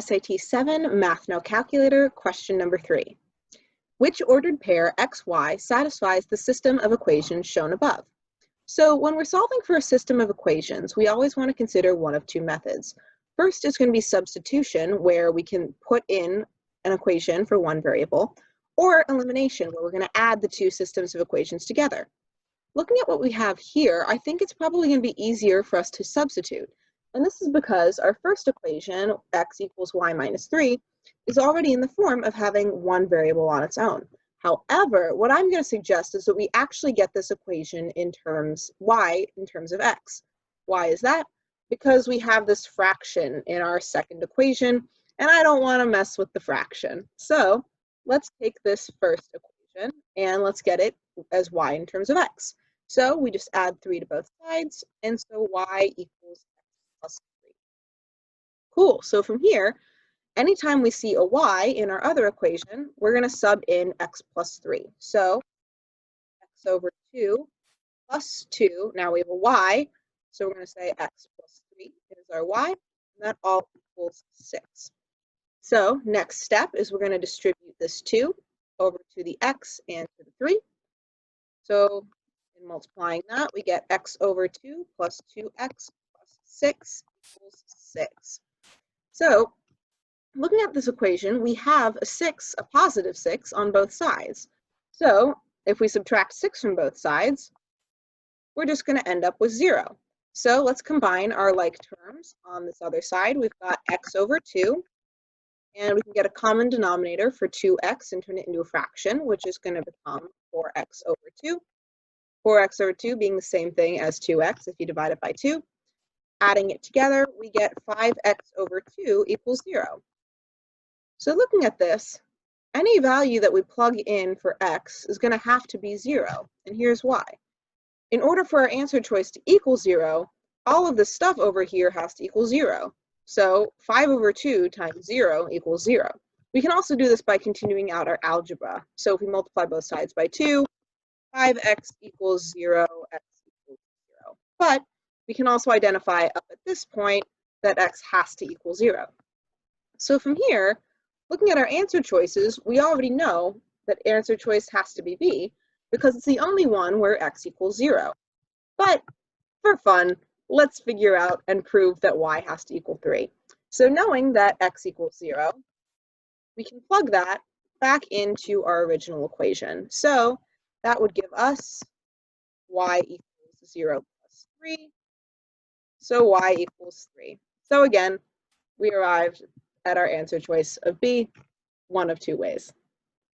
SAT 7 Math No Calculator, question number 3. Which ordered pair xy satisfies the system of equations shown above? So when we're solving for a system of equations, we always want to consider one of two methods. First is going to be substitution, where we can put in an equation for one variable, or elimination, where we're going to add the two systems of equations together. Looking at what we have here, I think it's probably going to be easier for us to substitute. And this is because our first equation, x equals y minus 3, is already in the form of having one variable on its own. However, what I'm going to suggest is that we actually get this equation in terms y in terms of x. Why is that? Because we have this fraction in our second equation, and I don't want to mess with the fraction. So let's take this first equation and let's get it as y in terms of x. So we just add 3 to both sides, and so y equals x plus 3. Cool, so from here, anytime we see a y in our other equation, we're going to sub in x plus 3. So x over 2 plus 2, now we have a y, so we're going to say x plus 3 is our y, and that all equals 6. So next step is we're going to distribute this 2 over to the x and to the 3. So in multiplying that, we get x over 2 plus 2x plus 6 equals 6. So looking at this equation, we have a positive 6 on both sides. So if we subtract 6 from both sides, we're just going to end up with 0. So let's combine our like terms on this other side. We've got x over 2, and we can get a common denominator for 2x and turn it into a fraction, which is going to become 4x over 2. 4x over 2 being the same thing as 2x if you divide it by 2. Adding it together, we get 5x over 2 equals 0. So looking at this, any value that we plug in for x is going to have to be 0, and here's why. In order for our answer choice to equal 0, all of this stuff over here has to equal 0. So 5 over 2 times 0 equals 0. We can also do this by continuing out our algebra. So if we multiply both sides by 2, 5x equals 0, x equals 0. But we can also identify up at this point that x has to equal 0. So from here, looking at our answer choices, we already know that answer choice has to be B because it's the only one where x equals 0. But for fun, let's figure out and prove that y has to equal 3. So knowing that x equals 0, we can plug that back into our original equation. So that would give us y equals 0 plus 3. So y equals 3. So again, we arrived at our answer choice of B one of two ways.